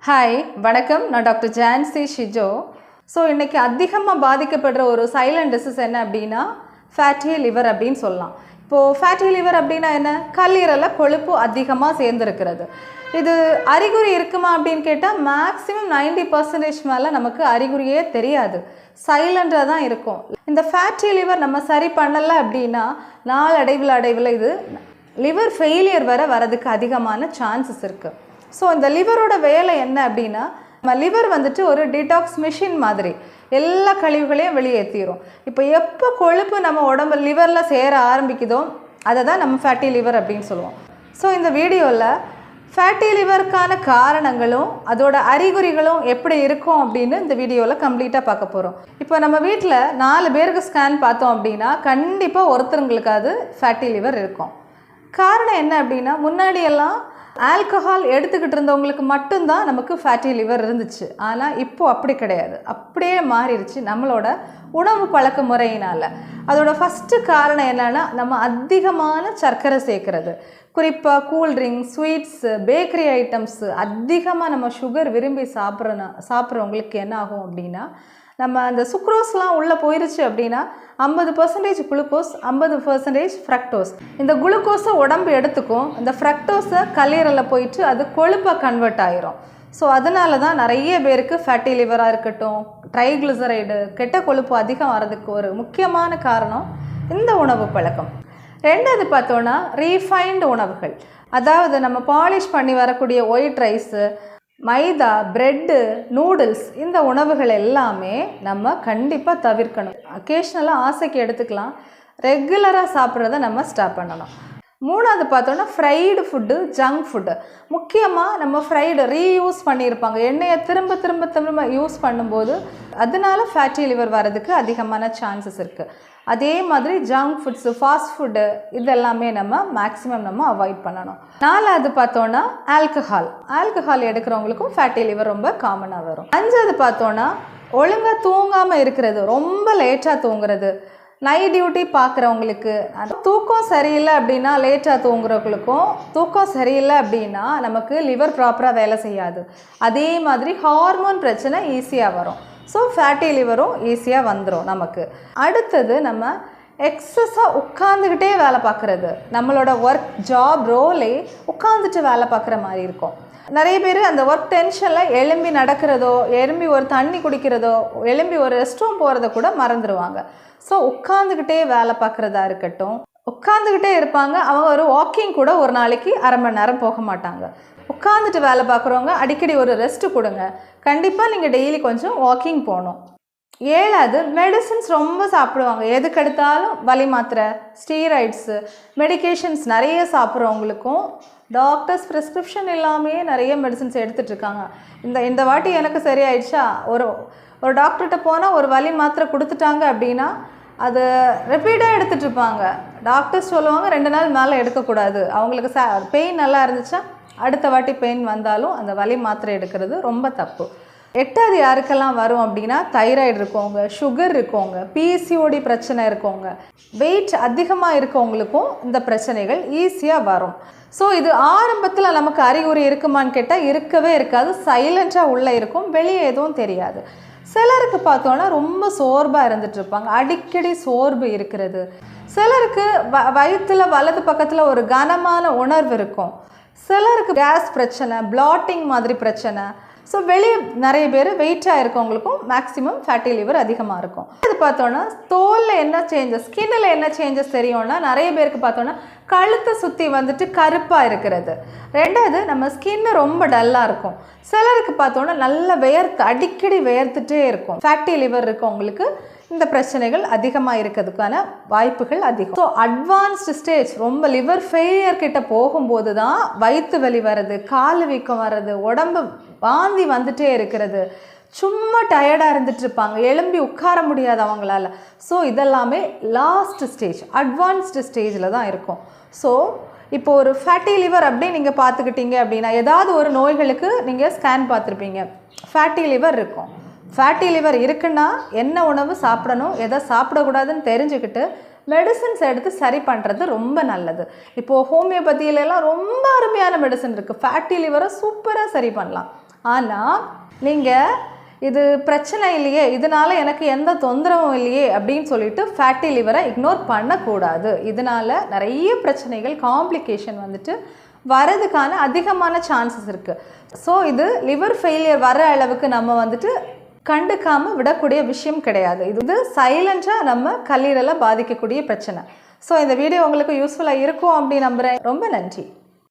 Hi வணக்கம், நான் doctor Jhansi Shijo. So இன்றைக்கி அதிகமாக பாதிக்கப்படுற ஒரு சைலண்ட் டிசீஸ் என்ன அப்படின்னா ஃபேட்டி லிவர் அப்படின்னு சொல்லலாம். இப்போது ஃபேட்டி லிவர் அப்படின்னா என்ன? கல்லீரலில் கொழுப்பு அதிகமாக சேர்ந்துருக்கிறது. இது அறிகுறி இருக்குமா அப்படின்னு கேட்டால் மேக்ஸிமம் 90% மேலே நமக்கு அறிகுறியே தெரியாது, சைலண்டாக தான் இருக்கும். இந்த ஃபேட்டி லிவர் நம்ம சரி பண்ணலை அப்படின்னா நாளடைவில் இது லிவர் ஃபெயிலியர் வரதுக்கு அதிகமான சான்சஸ் இருக்குது. ஸோ இந்த லிவரோட வேலை என்ன அப்படின்னா, நம்ம லிவர் வந்துட்டு ஒரு டிடாக்ஸ் மிஷின் மாதிரி எல்லா கழிவுகளையும் வெளியேற்றிடும். இப்போ எப்போ கொழுப்பு நம்ம உடம்பு லிவரில் சேர ஆரம்பிக்குதோ அதை தான் நம்ம ஃபேட்டி லிவர் அப்படின்னு சொல்லுவோம். ஸோ இந்த வீடியோவில் ஃபேட்டி லிவருக்கான காரணங்களும் அதோட அறிகுறிகளும் எப்படி இருக்கும் அப்படின்னு இந்த வீடியோவில் கம்ப்ளீட்டாக பார்க்க போகிறோம். இப்போ நம்ம வீட்டில் 4 பேருக்கு ஸ்கேன் பார்த்தோம் அப்படின்னா கண்டிப்பாக ஒருத்தருங்களுக்காவது ஃபேட்டி லிவர் இருக்கும். காரணம் என்ன அப்படின்னா, முன்னாடியெல்லாம் ஆல்கஹால் எடுத்துக்கிட்டு இருந்தவங்களுக்கு மட்டும்தான் நமக்கு ஃபேட்டி லிவர் இருந்துச்சு. ஆனால் இப்போது அப்படி கிடையாது, அப்படியே மாறிடுச்சு நம்மளோட உணவு பழக்க முறையினால். அதோட ஃபஸ்ட்டு காரணம் என்னென்னா, நம்ம அதிகமான சர்க்கரை சேர்க்குறது. குறிப்பாக கூல்ட்ரிங்க், ஸ்வீட்ஸு, பேக்கரி ஐட்டம்ஸு அதிகமாக நம்ம சுகர் விரும்பி சாப்பிட்றவங்களுக்கு என்ன ஆகும் அப்படின்னா, நம்ம அந்த சுக்ரோஸ்லாம் உள்ளே போயிடுச்சு அப்படின்னா 50% குளுக்கோஸ், 50% ஃப்ரக்டோஸ். இந்த குளுக்கோஸை உடம்பு எடுத்துக்கும், இந்த ஃப்ரக்டோஸை கல்லீரலில் போயிட்டு அது கொழுப்பாக கன்வெர்ட் ஆகிரும். ஸோ அதனால தான் நிறைய பேருக்கு ஃபேட்டி லிவராக இருக்கட்டும், ட்ரைக்ளிசரைடு, கெட்ட கொழுப்பு அதிகம் வரதுக்கு ஒரு முக்கியமான காரணம் இந்த உணவு பழக்கம். ரெண்டாவது பார்த்தோன்னா ரீஃபைன்டு உணவுகள். அதாவது நம்ம பாலிஷ் பண்ணி வரக்கூடிய ஒயிட் ரைஸு, மைதா, பிரெட்டு, நூடுல்ஸ், இந்த உணவுகள் எல்லாமே நம்ம கண்டிப்பாக தவிர்க்கணும். அக்கேஷ்னலாக ஆசைக்கு எடுத்துக்கலாம், ரெகுலராக சாப்பிட்றத நம்ம ஸ்டாப் பண்ணணும். மூணாவது பார்த்தோன்னா ஃப்ரைடு ஃபுட்டு, ஜங்க் ஃபுட்டு. முக்கியமாக நம்ம ஃப்ரைடு ரீயூஸ் பண்ணியிருப்பாங்க, எண்ணெயை திரும்ப யூஸ் பண்ணும்போது அதனால ஃபேட்டி லிவர் வரதுக்கு அதிகமான சான்சஸ் இருக்குது. அதே மாதிரி ஜங்க் ஃபுட்ஸு, ஃபாஸ்ட் ஃபுட்டு, இதெல்லாமே நம்ம மேக்ஸிமம் அவாய்ட் பண்ணணும். நாலாவது பார்த்தோன்னா ஆல்கஹால் எடுக்கிறவங்களுக்கும் ஃபேட்டி லிவர் ரொம்ப காமனாக வரும். அஞ்சாவது பார்த்தோன்னா ஒழுங்காக தூங்காமல் இருக்கிறது, ரொம்ப லேட்டாக தூங்குறது. நைட் டியூட்டி பார்க்குறவங்களுக்கு தூக்கம் சரியில்லை அப்படின்னா, லேட்டாக தூங்குறவங்களுக்கும் தூக்கம் சரியில்லை அப்படின்னா நமக்கு லிவர் ப்ராப்பராக வேலை செய்யாது. அதே மாதிரி ஹார்மோன் பிரச்சனை ஈஸியாக வரும். ஸோ ஃபேட்டி லிவரும் ஈஸியாக வந்துடும் நமக்கு. அடுத்தது நம்ம எக்ஸஸாக உட்காந்துக்கிட்டே வேலை பார்க்குறது. நம்மளோட ஒர்க் ஜாப் ரோலே உட்காந்துட்டு வேலை பார்க்குற மாதிரி இருக்கும். நிறைய பேர் அந்த ஒர்க் டென்ஷனில் எழும்பி நடக்கிறதோ, எழும்பி ஒரு தண்ணி குடிக்கிறதோ, எழும்பி ஒரு ரெஸ்ட் ரூம் போகிறத கூட மறந்துடுவாங்க. ஸோ உட்காந்துக்கிட்டே வேலை பார்க்குறதா இருக்கட்டும், உட்காந்துக்கிட்டே இருப்பாங்க. அவங்க ஒரு வாக்கிங் கூட ஒரு நாளைக்கு அரை மணி நேரம் போக மாட்டாங்க. உட்காந்துட்டு வேலை பார்க்குறவங்க அடிக்கடி ஒரு ரெஸ்ட்டு கொடுங்க. கண்டிப்பாக நீங்கள் டெய்லி கொஞ்சம் வாக்கிங் போகணும். ஏழாவது மெடிசின்ஸ் ரொம்ப சாப்பிடுவாங்க. எதுக்கெடுத்தாலும் வலி மாத்திரை, ஸ்டீராய்ட்ஸு, மெடிக்கேஷன்ஸ் நிறைய சாப்பிட்றவங்களுக்கும் டாக்டர்ஸ் ப்ரிஸ்கிரிப்ஷன் இல்லாமே நிறைய மெடிசின்ஸ் எடுத்துகிட்டு இருக்காங்க. இந்த வாட்டி எனக்கு சரியாயிடுச்சா, ஒரு டாக்டர்கிட்ட போனால் ஒரு வலி மாத்திரை கொடுத்துட்டாங்க அப்படின்னா அது ரிப்பீட்டாக எடுத்துகிட்டு இருப்பாங்க. டாக்டர்ஸ் சொல்லுவாங்க 2 நாள் மேலே எடுக்கக்கூடாது. அவங்களுக்கு பெயின் நல்லா இருந்துச்சா அடுத்த வாட்டி பெயின் வந்தாலும் அந்த வலி மாத்திரை எடுக்கிறது ரொம்ப தப்பு. 8வது யாருக்கெல்லாம் வரும் அப்படின்னா, தைராய்டு இருக்கவங்க, சுகர் இருக்கவங்க, பிசிஓடி பிரச்சனை இருக்கவங்க, வெயிட் அதிகமாக இருக்கவங்களுக்கும் இந்த பிரச்சனைகள் ஈஸியாக வரும். ஸோ இது ஆரம்பத்தில் நமக்கு அறிகுறி இருக்குமான்னு கேட்டால் இருக்கவே இருக்காது, சைலண்ட்டாக உள்ளே இருக்கும், வெளியே எதுவும் தெரியாது. சிலருக்கு பார்த்தோன்னா ரொம்ப சோர்வாக இருந்துகிட்ருப்பாங்க, அடிக்கடி சோர்வு இருக்கிறது. சிலருக்கு வயிற்றில் வலது பக்கத்தில் ஒரு கனமான உணர்வு இருக்கும். சிலருக்கு கேஸ் பிரச்சனை, பிளாட்டிங் மாதிரி பிரச்சனை. ஸோ வெளியே நிறைய பேர் வெயிட்டாக இருக்கவங்களுக்கும் மேக்ஸிமம் ஃபேட்டி லிவர் அதிகமாக இருக்கும். அது பார்த்தோன்னா தோலில் என்ன சேஞ்சஸ், ஸ்கின்னில் என்ன சேஞ்சஸ் தெரியும்னா, நிறைய பேருக்கு பார்த்தோன்னா கழுத்தை சுற்றி வந்துட்டு கருப்பாக இருக்கிறது. ரெண்டாவது நம்ம ஸ்கின்னு ரொம்ப டல்லாக இருக்கும். சிலருக்கு பார்த்தோன்னா நல்லா அடிக்கடி வேர்த்துட்டே இருக்கும். ஃபேட்டி லிவர் இருக்கவங்களுக்கு இந்த பிரச்சனைகள் அதிகமாக இருக்கிறதுக்கான வாய்ப்புகள் அதிகம். ஸோ அட்வான்ஸ்டு ஸ்டேஜ், ரொம்ப லிவர் ஃபெயிலியர் கிட்ட போகும்போது தான் வயிற்று வலி வர்றது, கால் வீக்கம் வர்றது, உடம்பு வாந்தி வந்துட்டே இருக்கிறது, சும்மா டயர்டாக இருந்துட்டு இருப்பாங்க, எழும்பி உட்கார முடியாது அவங்களால. ஸோ இதெல்லாமே லாஸ்ட் ஸ்டேஜ், அட்வான்ஸ்டு ஸ்டேஜில் தான் இருக்கும். ஸோ இப்போ ஒரு ஃபேட்டி லிவர் அப்படி நீங்கள் பார்த்துக்கிட்டீங்க அப்படின்னா, ஏதாவது ஒரு நோய்களுக்கு நீங்கள் ஸ்கேன் பார்த்துருப்பீங்க, ஃபேட்டி லிவர் இருக்கும். ஃபேட்டி லிவர் இருக்குன்னா என்ன உணவு சாப்பிடணும், எதை சாப்பிடக்கூடாதுன்னு தெரிஞ்சுக்கிட்டு மெடிசன்ஸ் எடுத்து சரி பண்ணுறது ரொம்ப நல்லது. இப்போது ஹோமியோபதியிலலாம் ரொம்ப அருமையான மெடிசன் இருக்குது, ஃபேட்டி லிவரை சூப்பராக சரி பண்ணலாம். ஆனால் நீங்கள் இது பிரச்சனை இல்லையே, இதனால் எனக்கு எந்த தொந்தரவும் இல்லையே அப்படின்னு சொல்லிட்டு ஃபேட்டி லிவரை இக்னோர் பண்ணக்கூடாது. இதனால் நிறைய பிரச்சனைகள், காம்ப்ளிகேஷன் வந்துட்டு வரதுக்கான அதிகமான சான்சஸ் இருக்குது. ஸோ இது லிவர் ஃபெயிலியர் வர அளவுக்கு நம்ம வந்துட்டு கண்டுக்காமல் விடக்கூடிய விஷயம் கிடையாது. இது சைலண்ட்டாக நம்ம கல்லீரலை பாதிக்கக்கூடிய பிரச்சனை. ஸோ இந்த வீடியோ உங்களுக்கு யூஸ்ஃபுல்லாக இருக்கும் அப்படின்னு நம்புகிறேன். ரொம்ப நன்றி.